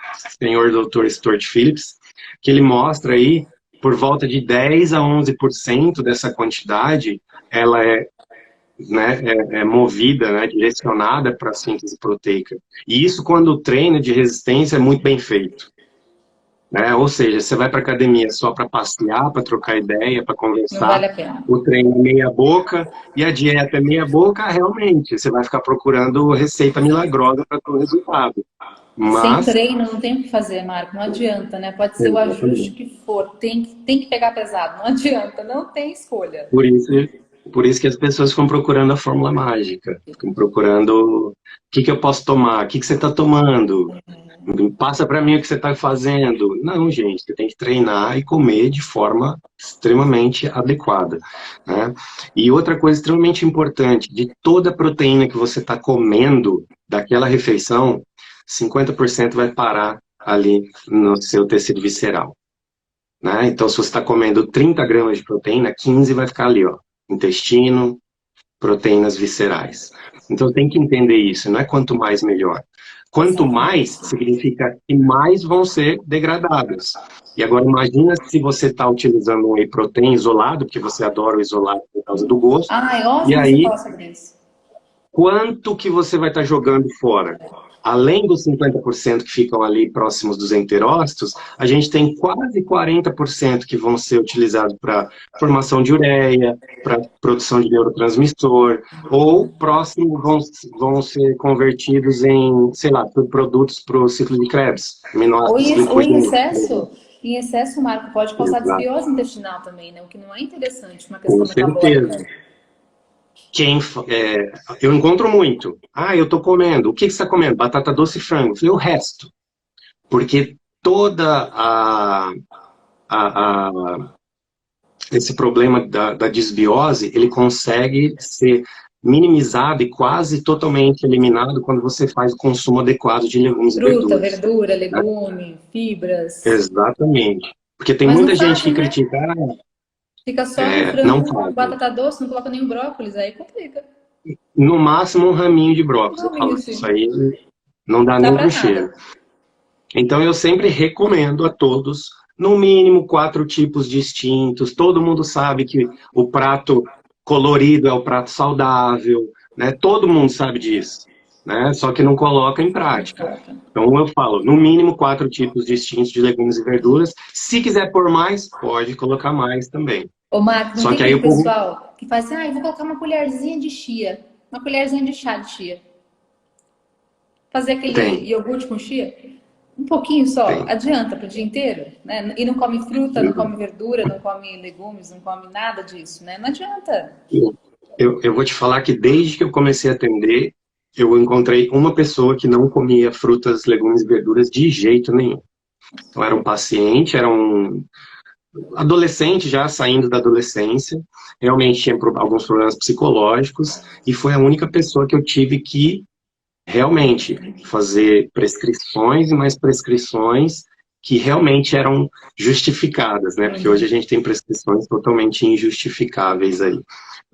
senhor Dr. Stuart Phillips, que ele mostra aí, por volta de 10 a 11% dessa quantidade, ela é movida, né, direcionada para a síntese proteica. E isso quando o treino de resistência é muito bem feito. Né? Ou seja, você vai para academia só para passear, para trocar ideia, para Não conversar, vale a pena. o treino é meia boca e a dieta é meia boca, realmente, você vai ficar procurando receita milagrosa para ter o resultado. Sem Mas, treino não tem o que fazer, Marco. Não adianta, né? Pode ser o ajuste exatamente, que for. Tem que pegar pesado. Não adianta, não tem escolha. por isso, por isso que as pessoas ficam procurando a fórmula mágica, ficam procurando o que eu posso tomar, o que você está tomando, passa para mim o que você está fazendo. Não, gente, você tem que treinar e comer de forma extremamente adequada. Né? E outra coisa extremamente importante, de toda a proteína que você está comendo daquela refeição, 50% vai parar ali no seu tecido visceral. Né? Então, se você está comendo 30 gramas de proteína, 15 vai ficar ali, ó, intestino, proteínas viscerais. Então tem que entender isso, não é quanto mais melhor. Quanto mais, Exatamente. significa que mais vão ser degradados. E agora imagina se você está utilizando um whey protein isolado, porque você adora o isolado por causa do gosto, Ah, é e ótimo você aí falar sobre isso. quanto que você vai estar jogando fora? Além dos 50% que ficam ali próximos dos enterócitos, a gente tem quase 40% que vão ser utilizados para formação de ureia, para produção de neurotransmissor, ou próximo vão ser convertidos em, sei lá, produtos para o ciclo de Krebs, aminoácidos Ou glucosidônicos, por exemplo. em excesso, Marco, pode causar Exato, desbiose intestinal também, né? O que não é interessante, uma com questão metabólica. certeza. Eu encontro muito. Ah, eu estou comendo. O que você está comendo? Batata doce e frango. Eu falei, o resto. Porque toda a- esse problema da desbiose, ele consegue ser minimizado e quase totalmente eliminado quando você faz o consumo adequado de legumes e Fruta, verduras. verdura, Né? legume, fibras. Exatamente. Porque tem Mas não muita gente que fazem, né? critica, Fica só no não frango, fazem. batata doce, não coloca nenhum brócolis, aí complica. No máximo um raminho de brócolis. Um Eu falo, raminho isso assim. aí não dá Dá nem pra pro cheiro. nada. Então, eu sempre recomendo a todos, no mínimo, 4 tipos distintos. Todo mundo sabe que o prato colorido é o prato saudável, né? Todo mundo sabe disso, né? Só que não coloca em Não prática. coloca. Então, eu falo, no mínimo, 4 tipos distintos de legumes e verduras. Se quiser pôr mais, pode colocar mais também. Ô, Marcos, não Só tem que aí aquele o povo pessoal que faz assim, ah, eu vou colocar uma colherzinha de chia, uma colherzinha de chá de chia. Fazer aquele tem, iogurte com chia? Um pouquinho só, tem. adianta para o dia inteiro, né? E não come fruta, não come verdura, não come legumes, não come nada disso, né? Não adianta. Eu vou te falar que desde que eu comecei a atender, eu encontrei uma pessoa que não comia frutas, legumes e verduras de jeito nenhum. Então, era um paciente, era um adolescente já saindo da adolescência, realmente tinha alguns problemas psicológicos, e foi a única pessoa que eu tive que realmente fazer prescrições e mais prescrições que realmente eram justificadas, né? Porque hoje a gente tem prescrições totalmente injustificáveis aí,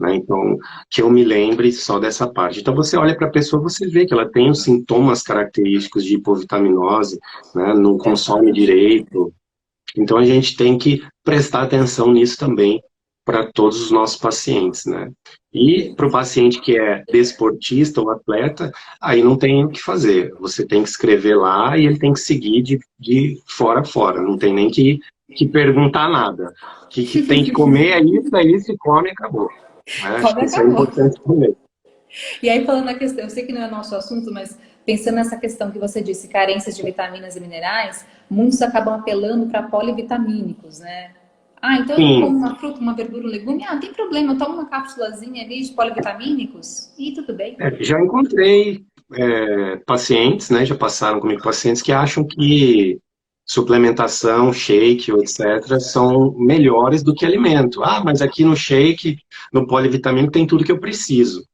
né? Então, que eu me lembre só dessa parte. Então, você olha para a pessoa, você vê que ela tem os sintomas característicos de hipovitaminose, né? Não consome direito. Então, a gente tem que prestar atenção nisso também para todos os nossos pacientes, né? E para o paciente que é desportista ou atleta, aí não tem o que fazer. Você tem que escrever lá e ele tem que seguir de fora a fora. Não tem nem que perguntar nada. O que tem que comer é isso e come e acabou. Acho que isso é importante comer. E aí, falando na questão, eu sei que não é nosso assunto, mas pensando nessa questão que você disse, carências de vitaminas e minerais, muitos acabam apelando para polivitamínicos, né? Então eu como uma fruta, uma verdura, um legume, não tem problema, eu tomo uma cápsulazinha ali de polivitamínicos e tudo bem. Já encontrei pacientes, né, já passaram comigo pacientes que acham que suplementação, shake, etc., são melhores do que alimento. Mas aqui no shake, no polivitamínico, tem tudo que eu preciso.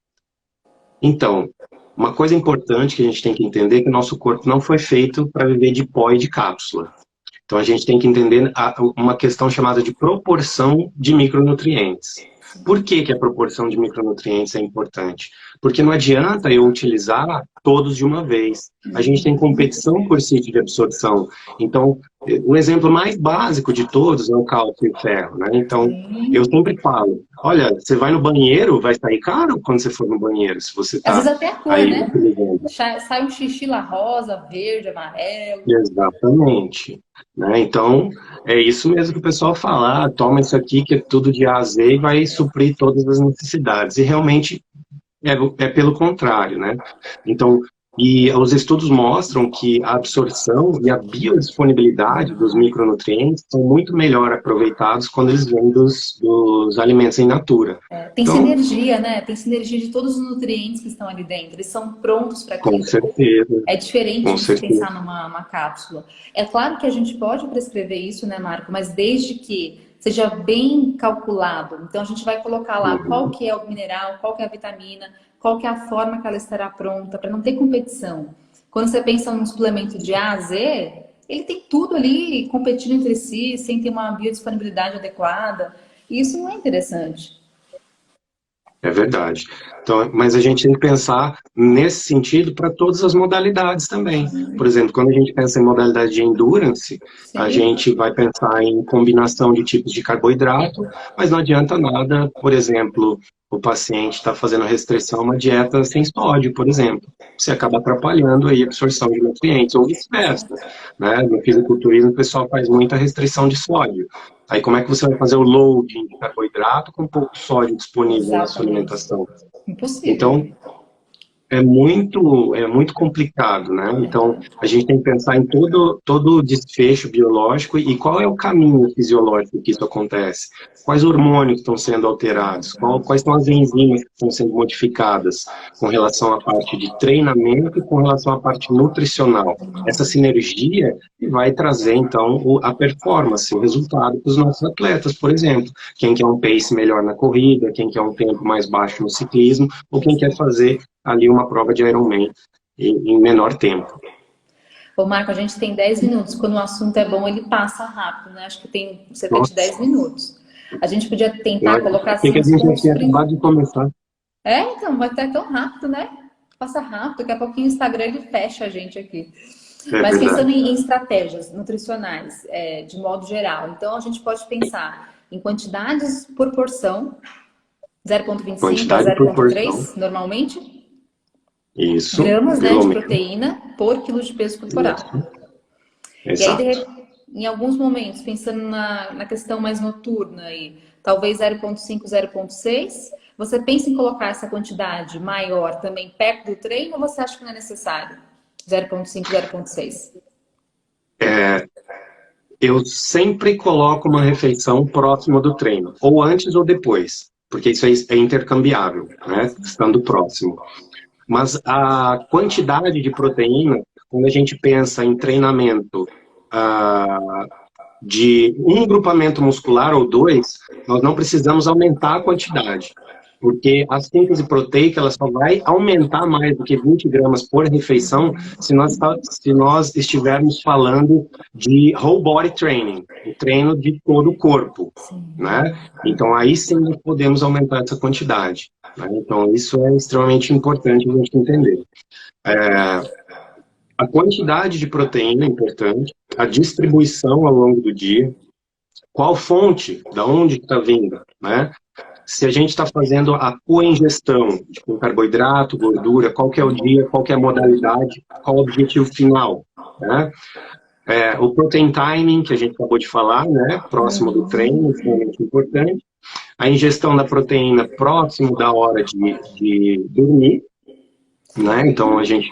Então, uma coisa importante que a gente tem que entender é que o nosso corpo não foi feito para viver de pó e de cápsula. Então, a gente tem que entender uma questão chamada de proporção de micronutrientes. Por que a proporção de micronutrientes é importante? Porque não adianta eu utilizar todos de uma vez. A gente tem competição por sítio de absorção. Então, o exemplo mais básico de todos é o cálcio e o ferro, né? Então, eu sempre falo, olha, você vai no banheiro, vai sair caro quando você for no banheiro, se você tá... Às vezes até a cor, né? Sai um xixi lá rosa, verde, amarelo. Exatamente. Né? Então, é isso mesmo que o pessoal fala, toma isso aqui que é tudo de A a Z e vai suprir todas as necessidades. E realmente é pelo contrário, né? Então, e os estudos mostram que a absorção e a biodisponibilidade dos micronutrientes são muito melhor aproveitados quando eles vêm dos alimentos in natura. Tem sinergia, né? Tem sinergia de todos os nutrientes que estão ali dentro. Eles são prontos para aquilo. Com certeza. É diferente de pensar numa cápsula. É claro que a gente pode prescrever isso, né, Marco? Mas desde que seja bem calculado. Então, a gente vai colocar lá qual que é o mineral, qual que é a vitamina, qual que é a forma que ela estará pronta, para não ter competição. Quando você pensa num suplemento de A a Z, ele tem tudo ali competindo entre si, sem ter uma biodisponibilidade adequada. E isso não é interessante. É verdade. Então, mas a gente tem que pensar nesse sentido para todas as modalidades também. Por exemplo, quando a gente pensa em modalidade de endurance, a gente vai pensar em combinação de tipos de carboidrato, mas não adianta nada, por exemplo, o paciente está fazendo restrição a uma dieta sem sódio, por exemplo. Você acaba atrapalhando aí a absorção de nutrientes, ou vice-versa. Né? No fisiculturismo, o pessoal faz muita restrição de sódio. Aí como é que você vai fazer o loading de carboidrato com pouco sódio disponível na sua alimentação? Impossível. Então, é muito complicado, né? Então, a gente tem que pensar em todo o desfecho biológico e qual é o caminho fisiológico que isso acontece. Quais hormônios estão sendo alterados? Quais são as enzimas que estão sendo modificadas com relação à parte de treinamento e com relação à parte nutricional? Essa sinergia vai trazer, então, a performance, o resultado para os nossos atletas, por exemplo. Quem quer um pace melhor na corrida, quem quer um tempo mais baixo no ciclismo, ou quem quer fazer ali uma prova de Ironman em menor tempo. Ô Marco, a gente tem 10 minutos. Quando o assunto é bom, ele passa rápido, né? Acho que tem cerca de 10 minutos. A gente podia tentar colocar assim... que a gente já tinha acabado de começar. Então, vai estar tão rápido, né? Passa rápido, daqui a pouquinho o Instagram ele fecha a gente aqui. Mas pensando em estratégias nutricionais, de modo geral, então a gente pode pensar em quantidades por porção, 0,25 a 0,3 normalmente. Isso. Gramas, né, de proteína por quilo de peso corporal. Exato. E aí, em alguns momentos, pensando na questão mais noturna, aí, talvez 0,5, 0,6, você pensa em colocar essa quantidade maior também perto do treino ou você acha que não é necessário? 0,5, 0,6? Eu sempre coloco uma refeição próxima do treino, ou antes ou depois, porque isso é intercambiável, né, estando próximo. Mas a quantidade de proteína, quando a gente pensa em treinamento de um grupamento muscular ou dois, nós não precisamos aumentar a quantidade, porque a síntese proteica ela só vai aumentar mais do que 20 gramas por refeição se nós estivermos falando de whole body training, o treino de todo o corpo, né? Então aí sim nós podemos aumentar essa quantidade, né? Então isso é extremamente importante a gente entender. A quantidade de proteína é importante, a distribuição ao longo do dia, qual fonte, da onde está vindo, né? Se a gente está fazendo a coingestão de carboidrato, gordura, qual que é o dia, qual que é a modalidade, qual o objetivo final, né? O protein timing, que a gente acabou de falar, né? Próximo do treino, extremamente importante. A ingestão da proteína próximo da hora de dormir, né? Então a gente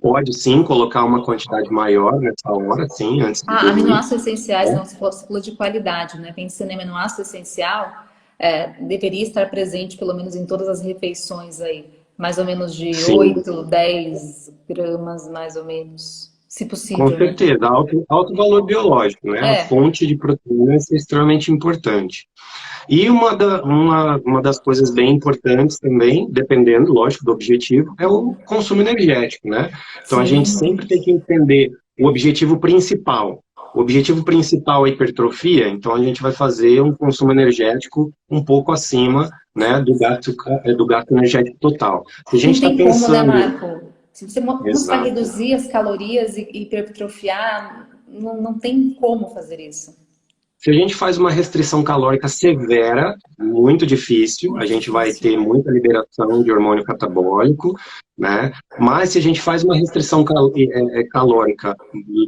pode sim colocar uma quantidade maior nessa hora, sim, antes de dormir. Aminoácidos essenciais, não, você falou de qualidade, né? Pensando em aminoácido essencial, deveria estar presente pelo menos em todas as refeições aí, mais ou menos de sim. 8, 10 gramas, mais ou menos, se possível. Com certeza, né? alto valor biológico, né? A fonte de proteínas é extremamente importante. E uma das coisas bem importantes também, dependendo, lógico, do objetivo, é o consumo energético, né? Então sim. A gente sempre tem que entender o objetivo principal. O objetivo principal é a hipertrofia, então a gente vai fazer um consumo energético um pouco acima, né, do gasto energético total. Se a gente está pensando... Como, né, Marco? Se você buscar reduzir as calorias e hipertrofiar, não tem como fazer isso. Se a gente faz uma restrição calórica severa, muito difícil, a gente vai ter muita liberação de hormônio catabólico, né? Mas se a gente faz uma restrição calórica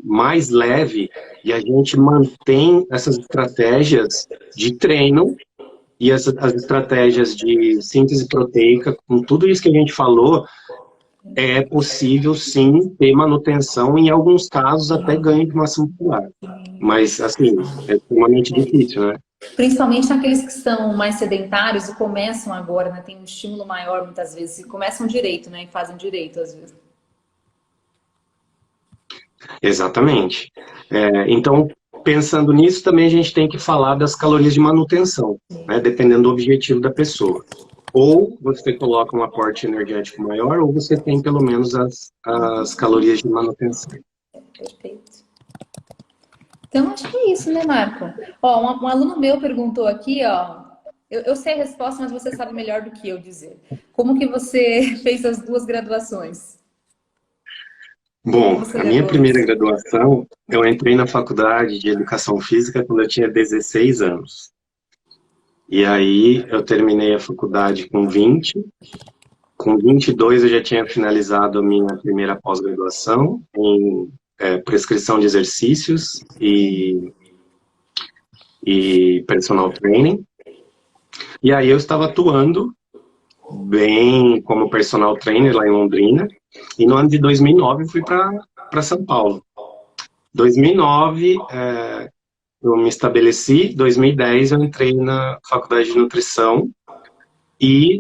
mais leve e a gente mantém essas estratégias de treino e as estratégias de síntese proteica, com tudo isso que a gente falou, é possível sim ter manutenção, em alguns casos até ganho de massa muscular. Mas, assim, é extremamente difícil, né? Principalmente naqueles que são mais sedentários e começam agora, né? Tem um estímulo maior muitas vezes e começam direito, né? E fazem direito às vezes. Exatamente. Então, pensando nisso, também a gente tem que falar das calorias de manutenção, né? Dependendo do objetivo da pessoa. Ou você coloca um aporte energético maior, ou você tem pelo menos as calorias de manutenção. Perfeito. Então, acho que é isso, né, Marco? Ó, um aluno meu perguntou aqui, ó, eu sei a resposta, mas você sabe melhor do que eu dizer. Como que você fez as 2 graduações? Bom, a minha primeira graduação, eu entrei na faculdade de Educação Física quando eu tinha 16 anos. E aí eu terminei a faculdade com 20. Com 22 eu já tinha finalizado a minha primeira pós-graduação em prescrição de exercícios e personal training. E aí eu estava atuando bem como personal trainer lá em Londrina. E no ano de 2009 eu fui para São Paulo. 2009 eu me estabeleci, 2010 eu entrei na faculdade de nutrição e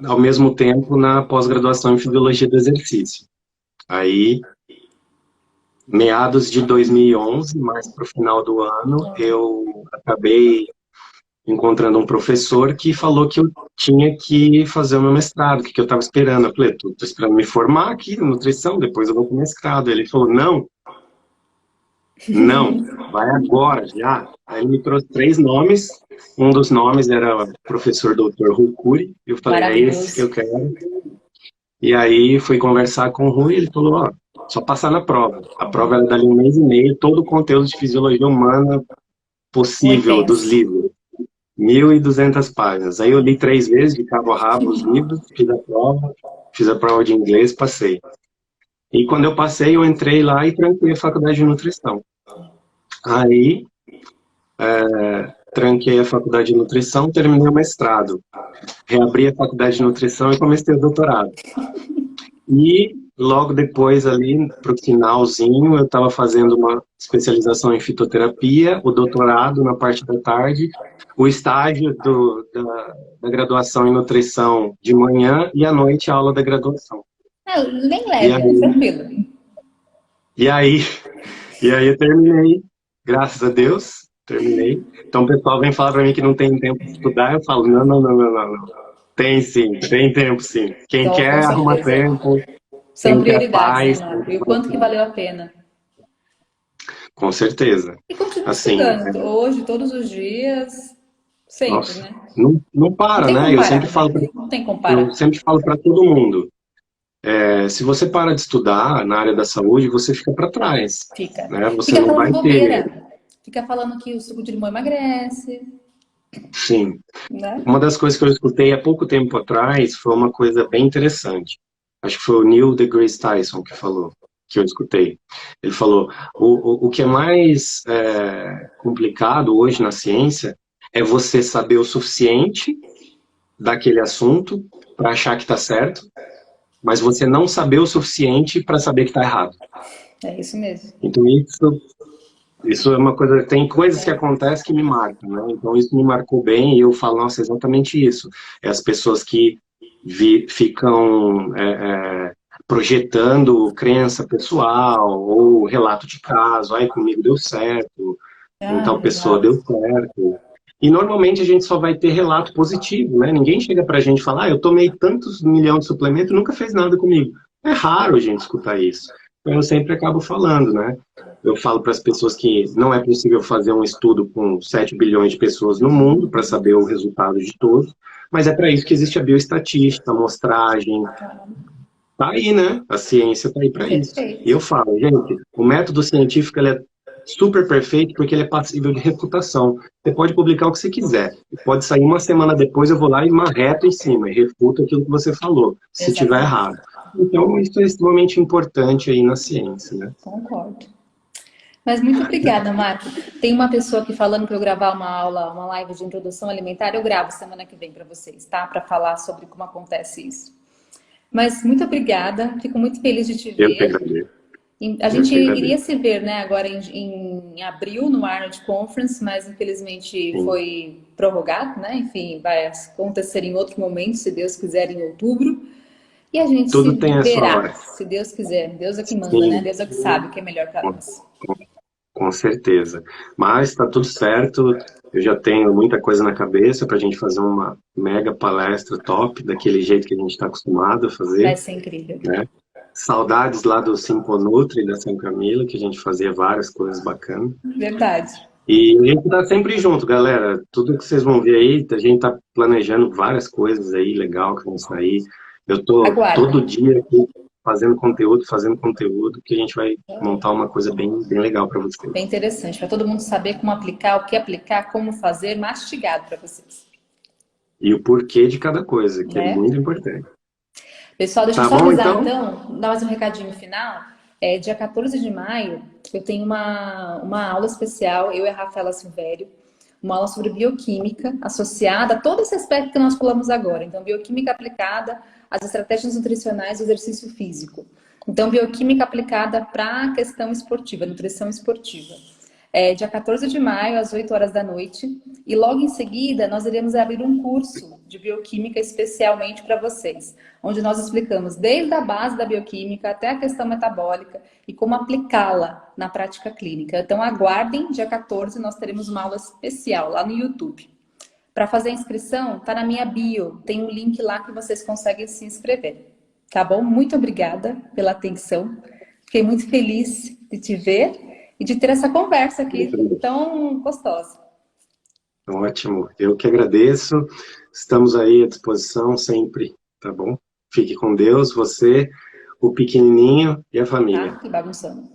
ao mesmo tempo na pós-graduação em fisiologia do exercício. Aí, meados de 2011, mais para o final do ano, eu acabei encontrando um professor que falou que eu tinha que fazer o meu mestrado, que eu estava esperando. Eu falei, estou esperando me formar aqui em nutrição, depois eu vou para o mestrado. Ele falou, não, vai agora, já. Aí ele me trouxe 3 nomes, um dos nomes era o professor Dr. Rui Cury, eu falei, é esse que eu quero. E aí fui conversar com o Rui, ele falou, ó, só passar na prova. A prova era dali 1 mês e meio, todo o conteúdo de fisiologia humana possível dos livros. 1.200 páginas. Aí eu li 3 vezes, de cabo a rabo os livros, fiz a prova de inglês, passei. E quando eu passei, eu entrei lá e tranquei a faculdade de nutrição. Aí, tranquei a faculdade de nutrição, terminei o mestrado. Reabri a faculdade de nutrição e comecei o doutorado. E logo depois ali, para o finalzinho, eu estava fazendo uma especialização em fitoterapia, o doutorado na parte da tarde, o estágio da graduação em nutrição de manhã e à noite a aula da graduação. Nem E leve, aí, tranquilo. e aí, e aí eu terminei, graças a Deus, terminei. Então o pessoal vem falar para mim que não tem tempo de estudar, eu falo, não, não, não, não, não, não. Tem sim, tem tempo sim. Quem Então, com quer arruma certeza. tempo, São quem quer prioridades, né, paz. Marco? E o quanto que valeu a pena. Com certeza. E continua Assim, estudando, hoje, todos os dias, sempre, nossa, né? não Não para, tem né? como parar, né? Não tem como Eu parar. sempre falo para todo mundo, se você para de estudar na área da saúde, você fica para trás, Fica. né? Você Fica não falando vai ter, bobeira. Fica falando que o suco de limão emagrece, sim. né? Uma das coisas que eu escutei há pouco tempo atrás foi uma coisa bem interessante. Acho que foi o Neil deGrasse Tyson que falou, que eu escutei. Ele falou, o que é mais complicado hoje na ciência é você saber o suficiente daquele assunto para achar que está certo, mas você não saber o suficiente para saber que está errado. É isso mesmo. Então isso é uma coisa, tem coisas que acontecem que me marcam, né? Então isso me marcou bem e eu falo, nossa, é exatamente isso. É as pessoas que ficam projetando crença pessoal ou relato de caso, aí comigo deu certo, com tal Ai, pessoa deu certo. E normalmente a gente só vai ter relato positivo, né? Ninguém chega pra gente e fala, eu tomei tantos milhões de suplementos e nunca fez nada comigo. É raro a gente escutar isso. Então eu sempre acabo falando, né? Eu falo para as pessoas que não é possível fazer um estudo com 7 bilhões de pessoas no mundo para saber o resultado de todos, mas é para isso que existe a bioestatística, a amostragem. Tá aí, né? A ciência tá aí para isso. E eu perfeito. falo, gente, o método científico ele é super perfeito porque ele é passível de refutação. Você pode publicar o que você quiser. Pode sair uma semana depois, eu vou lá e marreto em cima e refuto aquilo que você falou, se tiver Exatamente. errado. Então, isso é extremamente importante aí na ciência, né? Concordo. Mas muito obrigada, Marco. Tem uma pessoa aqui falando para eu gravar uma aula, uma live de introdução alimentar. Eu gravo semana que vem para vocês, tá? Para falar sobre como acontece isso. Mas muito obrigada. Fico muito feliz de te Eu que ver. agradeço. A Eu gente que iria agradeço. se ver, né, agora em abril no Arnold Conference, mas infelizmente Sim. foi prorrogado, né? Enfim, vai acontecer em outro momento, se Deus quiser, em outubro. E a gente se Tudo tem a sua verá, hora. se Deus quiser. Deus é que manda, né? Sim, Deus é que sabe o que é melhor para com, nós. com certeza. Mas está tudo certo. Eu já tenho muita coisa na cabeça para a gente fazer uma mega palestra top, daquele jeito que a gente está acostumado a Vai fazer, ser incrível. né? Saudades lá do Simponutri, da São Camila, que a gente fazia várias coisas bacanas. Verdade. E a gente tá sempre junto, galera. Tudo que vocês vão ver aí, a gente tá planejando várias coisas aí legal que vão sair. Eu tô todo Aguardem. dia aqui fazendo conteúdo, que a gente vai montar uma coisa bem, bem legal para Bem vocês. interessante, para todo mundo saber como aplicar, o que aplicar, como fazer, mastigado para vocês, E o porquê de cada coisa, que é né? muito importante. Pessoal, deixa eu Tá só bom, avisar então? então, dar mais um recadinho final. Dia 14 de maio, eu tenho uma aula especial, eu e a Rafaela Silvério, uma aula sobre bioquímica associada a todo esse aspecto que nós falamos agora. Então, bioquímica aplicada às estratégias nutricionais do exercício físico. Então, bioquímica aplicada para a questão esportiva, nutrição esportiva. Dia 14 de maio, às 8 horas da noite. E logo em seguida, nós iremos abrir um curso de bioquímica especialmente para vocês, onde nós explicamos desde a base da bioquímica até a questão metabólica e como aplicá-la na prática clínica. Então, aguardem, dia 14, nós teremos uma aula especial lá no YouTube. Para fazer a inscrição, tá na minha bio, tem um link lá que vocês conseguem se inscrever. Tá bom? Muito obrigada pela atenção. Fiquei muito feliz de te ver e de ter essa conversa aqui tão gostosa. Ótimo. Eu que agradeço. Estamos aí à disposição sempre, tá bom? Fique com Deus, você, o pequenininho e a família. Tá? E bagunçando.